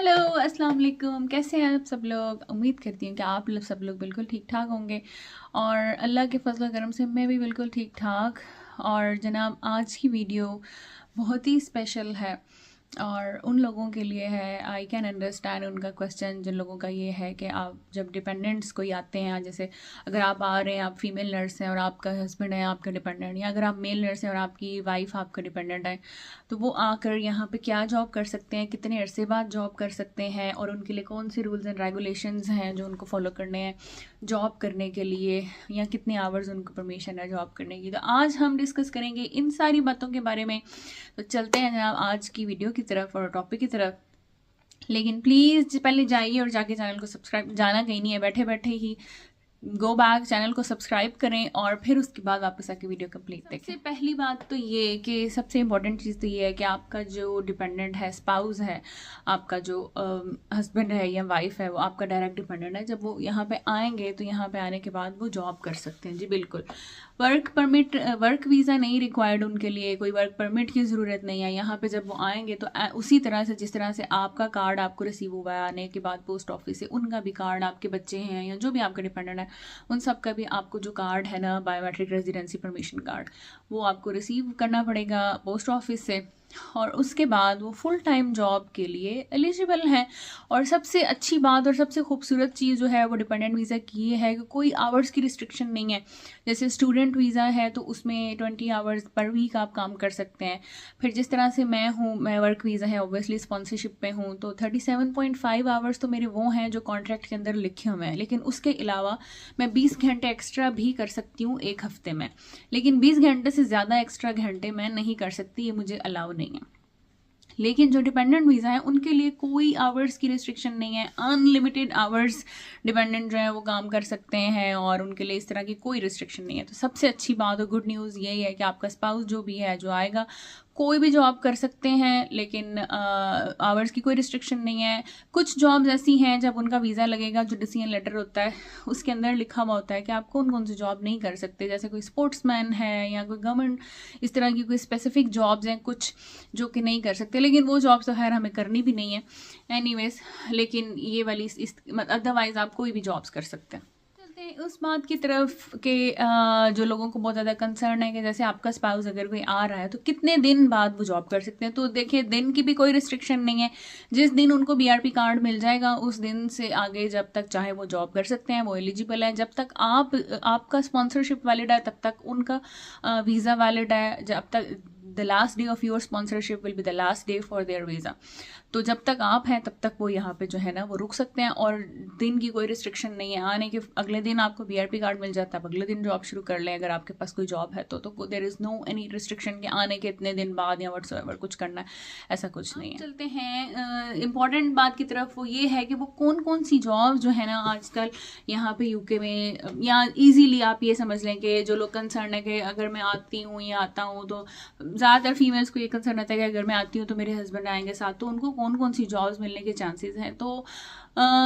Hello, अस्सलाम वालेकुम। कैसे हैं आप सब लोग? उम्मीद करती हूँ कि आप लोग सब लोग बिल्कुल ठीक ठाक होंगे और अल्लाह के फजल करम से मैं भी बिल्कुल ठीक ठाक। और जनाब, आज की वीडियो बहुत ही स्पेशल है और उन लोगों के लिए है। आई कैन अंडरस्टैंड उनका क्वेश्चन, जिन लोगों का ये है कि आप जब डिपेंडेंट्स कोई आते हैं, जैसे अगर आप आ रहे हैं, आप फीमेल नर्स हैं और आपका हस्बैंड है आपका डिपेंडेंट, या अगर आप मेल नर्स हैं और आपकी वाइफ आपका डिपेंडेंट है, तो वो आकर यहाँ पे क्या जॉब कर सकते हैं, कितने अरसे बाद जॉब कर सकते हैं और उनके लिए कौन से रूल्स एंड रेगुलेशंस हैं जो उनको फॉलो करने हैं जॉब करने के लिए, या कितने आवर्स उनको परमिशन है जॉब करने की। तो आज हम डिस्कस करेंगे इन सारी बातों के बारे में। तो चलते हैं जनाब आज की वीडियो की तरफ और टॉपिक की तरफ। लेकिन प्लीज़ पहले जाइए और जाके चैनल को सब्सक्राइब, जाना कहीं नहीं है, बैठे बैठे ही गो बैक, चैनल को सब्सक्राइब करें और फिर उसके बाद वापस आके वीडियो कंप्लीट देखें। सबसे पहली बात तो ये कि सबसे इम्पोर्टेंट चीज़ तो ये है कि आपका जो डिपेंडेंट है, स्पाउस है, आपका जो हस्बैंड है या वाइफ है, वो आपका डायरेक्ट डिपेंडेंट है। जब वो यहाँ पे आएंगे तो यहाँ पे आने के बाद वो जॉब कर सकते हैं। जी बिल्कुल, वर्क परमिट, वर्क वीज़ा नहीं रिक्वायर्ड उनके लिए, कोई वर्क परमिट की ज़रूरत नहीं है। यहाँ पे जब वो आएंगे तो उसी तरह से जिस तरह से आपका कार्ड आपको रिसीव हुआ है आने के बाद पोस्ट ऑफिस से, उनका भी कार्ड, आपके बच्चे हैं या जो भी आपका डिपेंडेंट है उन सब का भी आपको जो कार्ड है ना, बायोमेट्रिक रेजिडेंसी परमिशन कार्ड, वो आपको रिसीव करना पड़ेगा पोस्ट ऑफिस से। और उसके बाद वो फुल टाइम जॉब के लिए एलिजिबल हैं। और सबसे अच्छी बात और सबसे खूबसूरत चीज़ जो है वो डिपेंडेंट वीज़ा की ये है कि कोई आवर्स की रिस्ट्रिक्शन नहीं है। जैसे स्टूडेंट वीज़ा है तो उसमें 20 आवर्स पर वीक आप काम कर सकते हैं। फिर जिस तरह से मैं हूँ, मैं वर्क वीज़ा है, ऑब्वियसली स्पॉन्सरशिप पे हूँ, तो 37.5 आवर्स तो मेरे वो हैं जो कॉन्ट्रैक्ट के अंदर लिखे हुए हैं। लेकिन उसके अलावा मैं 20 घंटे एक्स्ट्रा भी कर सकती हूँ एक हफ्ते में, लेकिन 20 घंटे से ज़्यादा एक्स्ट्रा घंटे मैं नहीं कर सकती, ये मुझे अलाउ नहीं है। लेकिन जो डिपेंडेंट वीज़ा है उनके लिए कोई आवर्स की रिस्ट्रिक्शन नहीं है, अनलिमिटेड आवर्स डिपेंडेंट जो है वो काम कर सकते हैं और उनके लिए इस तरह की कोई रिस्ट्रिक्शन नहीं है। तो सबसे अच्छी बात और गुड न्यूज़ यही है कि आपका स्पाउस जो भी है जो आएगा कोई भी जॉब कर सकते हैं, लेकिन आवर्स की कोई रिस्ट्रिक्शन नहीं है। कुछ जॉब्स ऐसी हैं जब उनका वीज़ा लगेगा, जो डिसीजन लेटर होता है उसके अंदर लिखा हुआ होता है कि आप कौन कौन सी जॉब नहीं कर सकते, जैसे कोई स्पोर्ट्समैन है या कोई गवर्नमेंट, इस तरह की कोई स्पेसिफिक जॉब्स हैं कुछ जो कि नहीं कर सकते। लेकिन वो जॉब्स तो खैर हमें करनी भी नहीं है एनीवेज, लेकिन ये वाली अदरवाइज आप कोई भी जॉब्स कर सकते हैं। उस बात की तरफ कि जो लोगों को बहुत ज़्यादा कंसर्न है कि जैसे आपका स्पाउस अगर कोई आ रहा है तो कितने दिन बाद वो जॉब कर सकते हैं। तो देखिए, दिन की भी कोई रिस्ट्रिक्शन नहीं है। जिस दिन उनको बीआरपी कार्ड मिल जाएगा उस दिन से आगे जब तक चाहे वो जॉब कर सकते हैं, वो एलिजिबल है। जब तक आपका स्पॉन्सरशिप वैलिड है तब तक उनका वीज़ा वैलिड है। जब तक the last day of your sponsorship will be the last day for their visa. तो जब तक आप हैं तब तक वो यहाँ पे जो है ना वो रुक सकते हैं और दिन की कोई रिस्ट्रिक्शन नहीं है। आने के अगले दिन आपको बीआरपी कार्ड मिल जाता है, अगले दिन जॉब शुरू कर लें अगर आपके पास कोई जॉब है तो there is no any restriction कि आने के इतने दिन बाद या व्हाट्सएवर कुछ करना है, ऐसा कुछ नहीं है। चलते हैं इम्पॉर्टेंट बात की तरफ, वो ये है कि वो कौन कौन सी जॉब जो है ना आजकल यहाँ पे यूके में, या ईजीली आप ये समझ लें कि जो लोग कंसर्न है कि अगर मैं आती हूँ या आता हूँ, तो ज़्यादातर फीमेल्स को ये कंसर्न रहता है कि अगर मैं आती हूँ तो मेरे हस्बैंड आएंगे साथ, तो उनको कौन कौन सी जॉब्स मिलने के चांसेस हैं। तो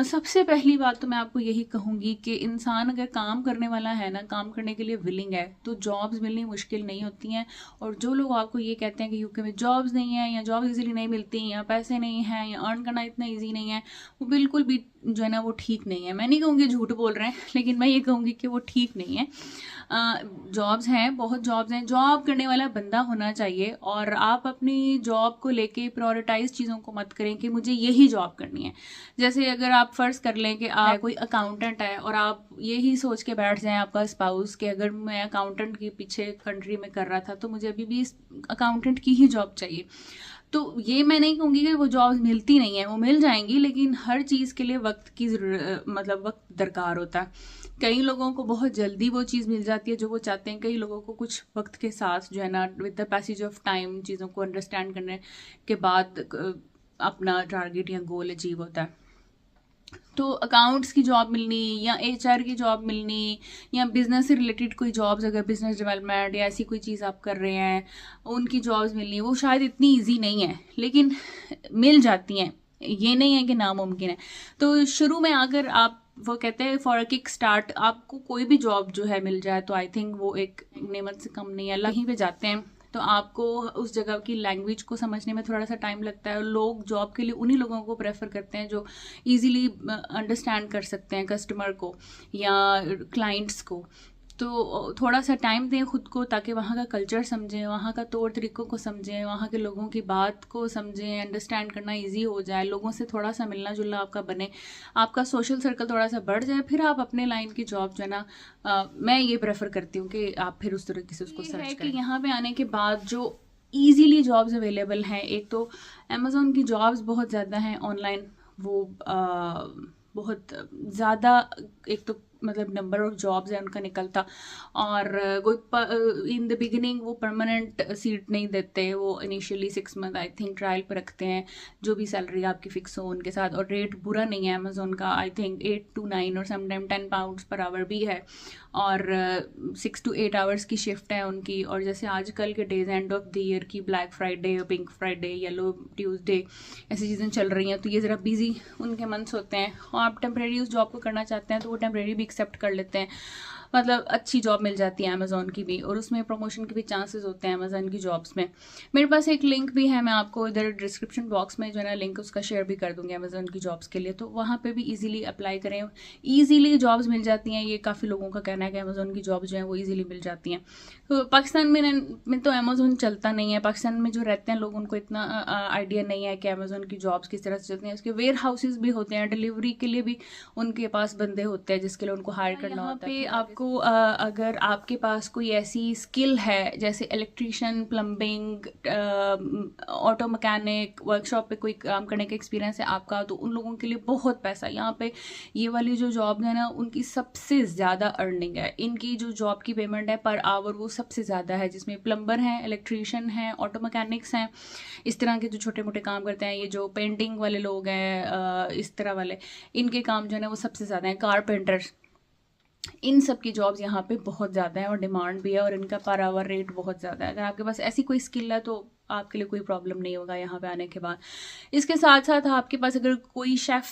सबसे पहली बात तो मैं आपको यही कहूँगी कि इंसान अगर काम करने वाला है ना, काम करने के लिए विलिंग है, तो जॉब्स मिलनी मुश्किल नहीं होती हैं। और जो लोग आपको ये कहते हैं कि यूके में जॉब्स नहीं है या जॉब इजीली नहीं मिलती या पैसे नहीं हैं या अर्न करना इतना ईजी नहीं है, वो बिल्कुल भी जो है ना वो ठीक नहीं है। मैं नहीं कहूँगी झूठ बोल रहे हैं, लेकिन मैं ये कहूँगी कि वो ठीक नहीं है। जॉब्स हैं, बहुत जॉब्स हैं, जॉब करने वाला बंदा होना चाहिए। और आप अपनी जॉब को लेके प्रायोरिटाइज चीज़ों को मत करें कि मुझे यही जॉब करनी है। जैसे अगर आप फ़र्ज़ कर लें कि आप कोई अकाउंटेंट है और आप यही सोच के बैठ जाएं आपका स्पाउस कि अगर मैं अकाउंटेंट के पीछे कंट्री में कर रहा था तो मुझे अभी भी अकाउंटेंट की ही जॉब चाहिए, तो ये मैं नहीं कहूँगी कि वो जॉब्स मिलती नहीं है, वो मिल जाएंगी, लेकिन हर चीज़ के लिए वक्त की मतलब वक्त दरकार होता है। कई लोगों को बहुत जल्दी वो चीज़ मिल जाती है जो वो चाहते हैं, कई लोगों को कुछ वक्त के साथ जो है ना with the passage of time चीज़ों को अंडरस्टैंड करने के बाद अपना टारगेट या गोल अचीव होता है। तो अकाउंट्स की जॉब मिलनी या एचआर की जॉब मिलनी या बिज़नेस से रिलेटेड कोई जॉब्स, अगर बिज़नेस डेवलपमेंट या ऐसी कोई चीज़ आप कर रहे हैं, उनकी जॉब्स मिलनी, वो शायद इतनी इजी नहीं है, लेकिन मिल जाती हैं। ये नहीं है कि नामुमकिन है। तो शुरू में अगर आप, वो कहते हैं फॉर अ किक स्टार्ट, आपको कोई भी जॉब जो है मिल जाए तो आई थिंक वो एक नेमत से कम नहीं है। अल्लाह ही पे जाते हैं तो आपको उस जगह की लैंग्वेज को समझने में थोड़ा सा टाइम लगता है, और लोग जॉब के लिए उन्हीं लोगों को प्रेफर करते हैं जो ईजिली अंडरस्टैंड कर सकते हैं कस्टमर को या क्लाइंट्स को। तो थोड़ा सा टाइम दें खुद को, ताकि वहाँ का कल्चर समझें, वहाँ का तौर तरीक़ों को समझें, वहाँ के लोगों की बात को समझें, अंडरस्टैंड करना इजी हो जाए, लोगों से थोड़ा सा मिलना जुलना आपका बने, आपका सोशल सर्कल थोड़ा सा बढ़ जाए, फिर आप अपने लाइन की जॉब जो है ना, मैं ये प्रेफर करती हूँ कि आप फिर उस तरीके से उसको सर्च करें। कि यहाँ पे आने के बाद जो ईजीली जॉब्स अवेलेबल हैं, एक तो अमेज़ॉन की जॉब्स बहुत ज़्यादा हैं ऑनलाइन, वो बहुत ज़्यादा, एक तो मतलब नंबर ऑफ जॉब्स है उनका निकलता, और कोई इन द बिगिनिंग वो परमानेंट सीट नहीं देते, वो initially 6 month I think trial पर रखते हैं, जो भी सैलरी आपकी फिक्स हो उनके साथ, और रेट बुरा नहीं है अमेज़ोन का, आई थिंक 8 to 9 और समटाइम 10 pounds पर आवर भी है, और 6 to 8 आवर्स की शिफ्ट है उनकी। और जैसे आजकल के days end of the year की black Friday, pink Friday, yellow Tuesday, ऐसी चीज़ें चल रही हैं, तो ये ज़रा बिजी उनके मंथ्स होते हैं, और आप टेम्प्रेरी उस जॉब को करना चाहते हैं तो वो टेम्प्रेरी भी एक्सेप्ट कर लेते हैं, मतलब अच्छी जॉब मिल जाती है अमेज़ॉन की भी, और उसमें प्रमोशन के भी चांसेस होते हैं अमेज़ॉन की जॉब्स में। मेरे पास एक लिंक भी है, मैं आपको इधर डिस्क्रिप्शन बॉक्स में जो है ना लिंक उसका शेयर भी कर दूँगी अमेज़ॉन की जॉब्स के लिए, तो वहाँ पे भी इजीली अप्लाई करें, ईजीली जॉब्स मिल जाती हैं, ये काफ़ी लोगों का कहना है कि अमेज़ॉन की जॉब जो है वो ईजिली मिल जाती हैं। तो पाकिस्तान में तो अमेज़ॉन चलता नहीं है, पाकिस्तान में जो रहते हैं लोग उनको इतना आइडिया नहीं है कि अमेज़ॉन की जॉब्स किस तरह से चलती हैं। उसके वेयर हाउसेज भी होते हैं, डिलीवरी के लिए भी उनके पास बंदे होते हैं जिसके लिए उनको हायर करना होता है। आपको अगर आपके पास कोई ऐसी स्किल है जैसे electrician, plumbing, auto mechanic, workshop पे कोई काम करने का एक्सपीरियंस है आपका, तो उन लोगों के लिए बहुत पैसा यहाँ पे, ये वाली जो जॉब है ना उनकी सबसे ज़्यादा अर्निंग है, इनकी जो जॉब की पेमेंट है पर आवर वो सबसे ज़्यादा है, जिसमें प्लम्बर हैं, इलेक्ट्रीशियन हैं, ऑटो मैकेनिक्स हैं, इस तरह के जो छोटे मोटे काम करते हैं, ये जो पेंटिंग वाले लोग हैं, इस तरह वाले, इनके काम जो है ना वो सबसे ज़्यादा है, कारपेंटर्स, इन सब की जॉब्स यहाँ पे बहुत ज़्यादा है और डिमांड भी है, और इनका पर आवर रेट बहुत ज़्यादा है। अगर आपके पास ऐसी कोई स्किल है तो आपके लिए कोई प्रॉब्लम नहीं होगा यहाँ पे आने के बाद। इसके साथ साथ आपके पास अगर कोई शेफ़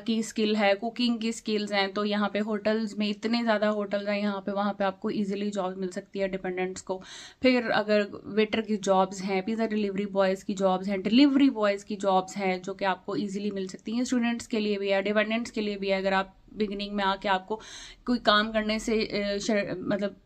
की स्किल है, कुकिंग की स्किल्स हैं, तो यहाँ पे होटल्स में इतने ज़्यादा होटल्स हैं यहाँ पे, वहाँ पे आपको इजीली जॉब मिल सकती है डिपेंडेंट्स को। फिर अगर वेटर की जॉब्स हैं, पिज़्ज़ा डिलीवरी बॉयज़ की जॉब्स हैं, डिलीवरी बॉयज़ की जॉब्स हैं जो कि आपको ईजिली मिल सकती हैं, स्टूडेंट्स के लिए भी है, डिपेंडेंट्स के लिए भी है। अगर आप बिगिनिंग में आके आपको कोई काम करने से मतलब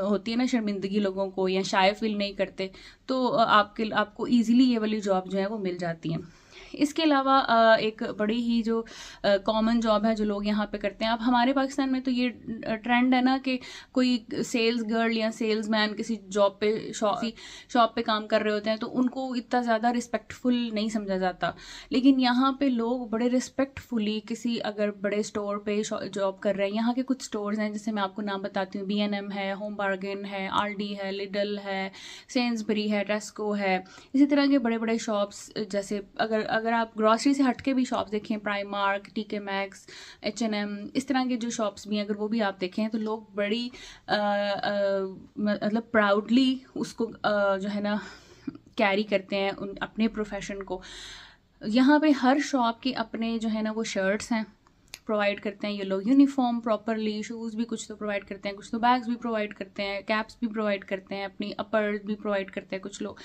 होती है ना शर्मिंदगी लोगों को, या शाय फील नहीं करते, तो आपको ईजिली ये वाली जॉब जो है वो मिल जाती हैं। इसके अलावा एक बड़ी ही जो कॉमन जॉब है जो लोग यहाँ पे करते हैं, अब हमारे पाकिस्तान में तो ये ट्रेंड है ना कि कोई सेल्स गर्ल या सेल्स मैन किसी जॉब पे शॉप पे काम कर रहे होते हैं तो उनको इतना ज़्यादा रिस्पेक्टफुल नहीं समझा जाता, लेकिन यहाँ पे लोग बड़े रिस्पेक्टफुली किसी अगर बड़े स्टोर पे जॉब कर रहे हैं, यहाँ के कुछ स्टोर्स हैं जैसे मैं आपको नाम बताती हूँ, B&M है, होम बार्गेन है, RD है, लिडल है, सेंसबरी है, टेस्को है, इसी तरह के बड़े बड़े शॉप्स, जैसे अगर आप ग्रॉसरी से हटके भी शॉप्स देखें, प्राइमार्क, TK Maxx, H&M, इस तरह के जो शॉप्स भी हैं अगर वो भी आप देखें तो लोग बड़ी मतलब प्राउडली उसको जो है ना कैरी करते हैं अपने प्रोफेशन को। यहाँ पे हर शॉप के अपने जो है ना वो शर्ट्स हैं प्रोवाइड करते हैं ये लोग, यूनिफॉर्म प्रॉपरली, शूज़ भी कुछ तो प्रोवाइड करते हैं, कुछ तो बैग्स भी प्रोवाइड करते हैं, कैप्स भी प्रोवाइड करते हैं, अपनी अपर्स भी प्रोवाइड करते हैं कुछ लोग,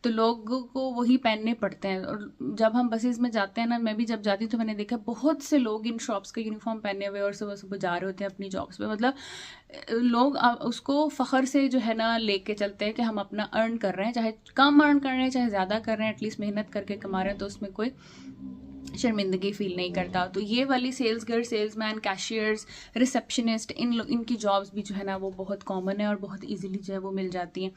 तो लोगों को वही पहनने पड़ते हैं। और जब हम बसेस में जाते हैं ना, मैं भी जब जाती हूँ तो मैंने देखा बहुत से लोग इन शॉप्स का यूनिफॉर्म पहने हुए और सुबह सुबह जा रहे होते हैं अपनी जॉब्स पे, मतलब लोग उसको फ़ख्र से जो है ना लेके चलते हैं कि हम अपना अर्न कर रहे हैं, चाहे कम अर्न कर रहे हैं चाहे ज़्यादा कर रहे हैं, एटलीस्ट मेहनत करके कमा रहे हैं, तो उसमें कोई शर्मिंदगी फील नहीं करता। तो ये वाली sales girl, salesman, cashiers, receptionist, इनकी जॉब्स भी जो है ना वो बहुत कॉमन है और बहुत इजीली जो है वो मिल जाती हैं।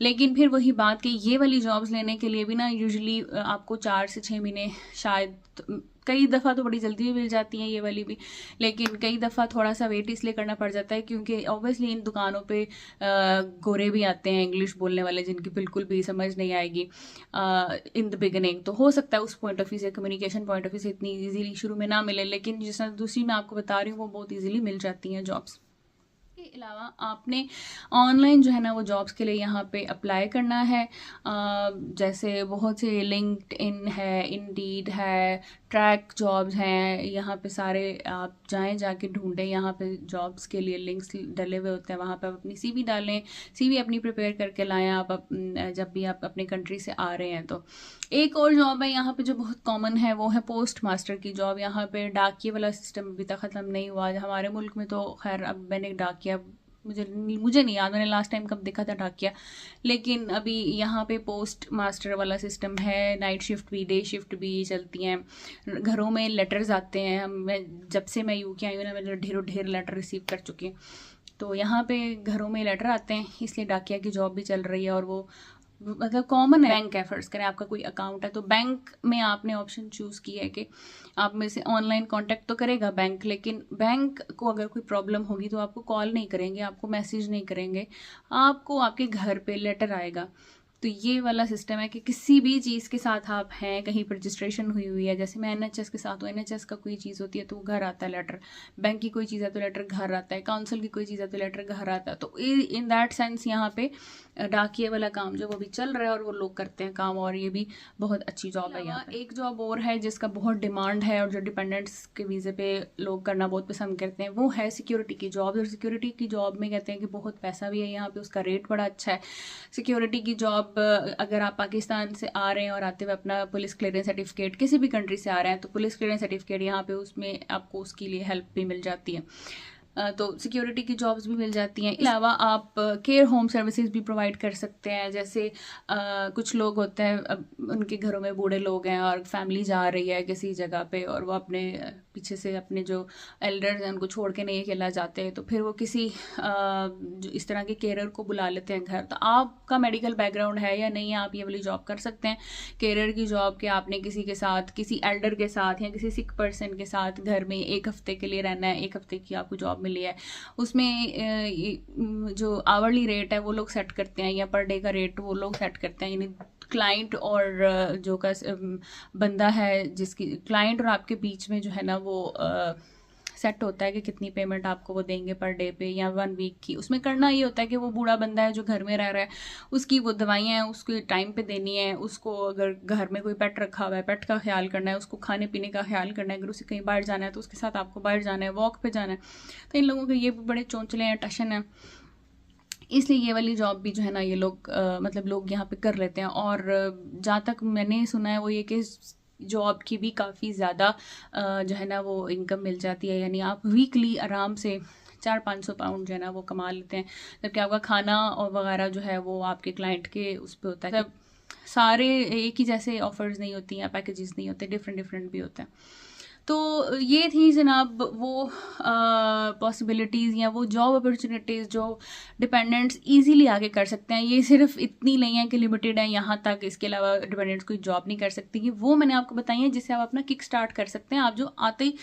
लेकिन फिर वही बात कि ये वाली जॉब्स लेने के लिए भी ना यूजुअली आपको 4 से 6 महीने, शायद कई दफ़ा तो बड़ी जल्दी भी मिल जाती हैं ये वाली भी, लेकिन कई दफ़ा थोड़ा सा वेट इसलिए करना पड़ जाता है क्योंकि ऑब्वियसली इन दुकानों पे गोरे भी आते हैं इंग्लिश बोलने वाले जिनकी बिल्कुल भी समझ नहीं आएगी इन द बिगिनिंग, तो हो सकता है उस पॉइंट ऑफ व्यू से, कम्युनिकेशन पॉइंट ऑफ व्यू से इतनी ईजीली शुरू में ना मिले, लेकिन जिस तरह दूसरी मैं आपको बता रही हूँ वो बहुत ईजीली मिल जाती हैं जॉब्स। के अलावा आपने ऑनलाइन जो है ना वो जॉब्स के लिए यहाँ पे अप्लाई करना है, जैसे बहुत से लिंक्डइन है, इंडीड है, ट्रैक जॉब्स हैं, यहाँ पे सारे आप जाएं, जाके ढूंढें, यहाँ पे जॉब्स के लिए लिंक्स डले हुए होते हैं, वहाँ पे आप अपनी सीवी डालें, सीवी अपनी प्रिपेयर करके लाएं आप जब भी आप अपने कंट्री से आ रहे हैं। तो एक और जॉब है यहाँ पे जो बहुत कॉमन है, वो है पोस्ट मास्टर की जॉब। यहाँ पे डाकिए वाला सिस्टम अभी तक ख़त्म नहीं हुआ हमारे मुल्क में, तो खैर अब मैंने डाकिया मुझे नहीं याद मैंने लास्ट टाइम कब देखा था डाकिया, लेकिन अभी यहाँ पे पोस्ट मास्टर वाला सिस्टम है। नाइट शिफ्ट भी डे शिफ्ट भी चलती हैं, घरों में लेटर्स आते हैं। मैं जब से मैं यूके आई हूँ ना, मैंने ढेर लेटर रिसीव कर चुकी हूँ। तो यहाँ पे घरों में लेटर आते हैं, इसलिए डाकिया की जॉब भी चल रही है। और वो मतलब कॉमन है। बैंक है, फ़र्ज़ करें आपका कोई अकाउंट है, तो बैंक में आपने ऑप्शन चूज़ किया है कि आप में से ऑनलाइन कांटेक्ट तो करेगा बैंक, लेकिन बैंक को अगर कोई प्रॉब्लम होगी तो आपको कॉल नहीं करेंगे, आपको मैसेज नहीं करेंगे, आपको आपके घर पे लेटर आएगा। तो ये वाला सिस्टम है कि किसी भी चीज़ के साथ आप हैं, कहीं पर रजिस्ट्रेशन हुई है, जैसे मैं NHS के साथ हूँ, NHS का कोई चीज़ होती है तो घर आता है लेटर, बैंक की कोई चीज़ है तो लेटर घर आता है, काउंसिल की कोई चीज़ है तो लेटर घर आता है। तो इन दैट सेंस यहाँ पे डाकिए वाला काम जो वो भी चल रहा है और वो लोग करते हैं काम, और ये भी बहुत अच्छी जॉब है। यहाँ एक जॉब और है जिसका बहुत डिमांड है और जो डिपेंडेंट्स के वीज़े पे लोग करना बहुत पसंद करते हैं, वो है सिक्योरिटी की जॉब। और सिक्योरिटी की जॉब में कहते हैं कि बहुत पैसा भी है यहाँ पे, उसका रेट बड़ा अच्छा है। सिक्योरिटी की जॉब अगर आप पाकिस्तान से आ रहे हैं और आते हुए अपना पुलिस क्लियरेंस सर्टिफिकेट, किसी भी कंट्री से आ रहे हैं, तो पुलिस क्लियरेंस सर्टिफिकेट यहाँ पे उसमें आपको उसके लिए हेल्प भी मिल जाती है। तो सिक्योरिटी की जॉब्स भी मिल जाती हैं। अलावा आप केयर होम सर्विसेज भी प्रोवाइड कर सकते हैं। जैसे कुछ लोग होते हैं, उनके घरों में बूढ़े लोग हैं और फैमिली जा रही है किसी जगह पे, और वो अपने पीछे से अपने जो एल्डर्स हैं उनको छोड़ के नहीं अकेला जाते हैं, तो फिर वो किसी जो इस तरह के केयरर को बुला लेते हैं घर। तो आपका मेडिकल बैकग्राउंड है या नहीं है, आप ये वाली जॉब कर सकते हैं, केयरर की जॉब के आपने किसी के साथ, किसी एल्डर के साथ या किसी सिक पर्सन के साथ घर में 1 हफ्ते के लिए रहना है। 1 हफ्ते की आपको जॉब मिली है, उसमें जो आवरली रेट है वो लोग सेट करते हैं या पर डे का रेट वो लोग सेट करते हैं। यानी क्लाइंट और जो का बंदा है, जिसकी क्लाइंट और आपके बीच में जो है ना वो सेट होता है कि कितनी पेमेंट आपको वो देंगे पर डे पे या 1 वीक की। उसमें करना ये होता है कि वो बूढ़ा बंदा है जो घर में रह रहा है, उसकी वो दवाइयाँ हैं उसको टाइम पे देनी है, उसको अगर घर में कोई पेट रखा हुआ है पेट का ख्याल करना है, उसको खाने पीने का ख्याल करना है, अगर उसे कहीं बाहर जाना है तो उसके साथ आपको बाहर जाना है, वॉक पे जाना है। तो इन लोगों के ये भी बड़े चौंचले हैं, टशन है, इसलिए ये वाली जॉब भी जो है ना ये लोग मतलब लोग यहाँ पे कर लेते हैं। और जहाँ तक मैंने सुना है वो ये कि जॉब की भी काफ़ी ज़्यादा जो है ना वो इनकम मिल जाती है। यानी आप वीकली आराम से 400-500 पाउंड जो है ना वो कमा लेते हैं, जबकि आपका खाना और वगैरह जो है वो आपके क्लाइंट के उस पर होता है। सारे एक ही जैसे ऑफर्स नहीं होती हैं, पैकेजेस नहीं होते, डिफरेंट भी होते हैं। तो ये थी जनाब वो पॉसिबिलिटीज़ या वो जॉब अपॉर्चुनिटीज़ जो डिपेंडेंट्स इजीली आगे कर सकते हैं। ये सिर्फ इतनी नहीं है कि लिमिटेड है यहाँ तक, इसके अलावा डिपेंडेंट्स कोई जॉब नहीं कर सकती, कि वो मैंने आपको बताई है जिससे आप अपना किक स्टार्ट कर सकते हैं। आप जो आते ही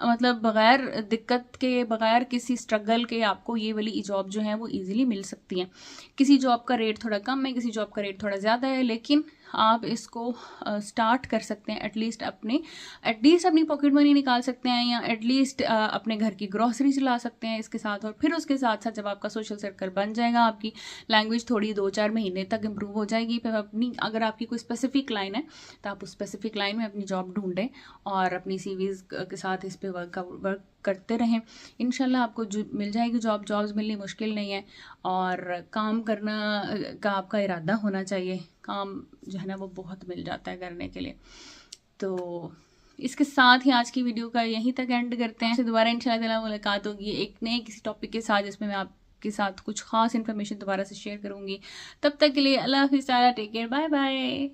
मतलब बग़ैर दिक्कत के, बग़ैर किसी स्ट्रगल के आपको ये वाली जॉब जो है वो ईज़िली मिल सकती हैं। किसी जॉब का रेट थोड़ा कम है, किसी जॉब का रेट थोड़ा ज़्यादा है, लेकिन आप इसको स्टार्ट कर सकते हैं। एटलीस्ट अपनी पॉकेट मनी निकाल सकते हैं, या एटलीस्ट अपने घर की ग्रॉसरी चला सकते हैं इसके साथ। और फिर उसके साथ साथ जब आपका सोशल सर्कल बन जाएगा, आपकी लैंग्वेज थोड़ी 2-4 महीने तक इम्प्रूव हो जाएगी, फिर अगर आपकी कोई स्पेसिफिक लाइन है तो आप उस स्पेसिफिक लाइन में अपनी जॉब ढूंढें और अपनी CVs के साथ इस पर वर्क करते रहें। इंशाल्लाह आपको जो मिल जाएगी जॉब्स मिलनी मुश्किल नहीं है, और काम करना का आपका इरादा होना चाहिए। काम जो है ना वो बहुत मिल जाता है करने के लिए। तो इसके साथ ही आज की वीडियो का यहीं तक एंड करते हैं। दोबारा इंशाल्लाह मुलाकात होगी एक नए किसी टॉपिक के साथ, जिसमें मैं आपके साथ कुछ खास इन्फॉर्मेशन दोबारा से शेयर करूँगी। तब तक के लिए अल्लाह हाफिज़, टेक केयर, बाय बाय।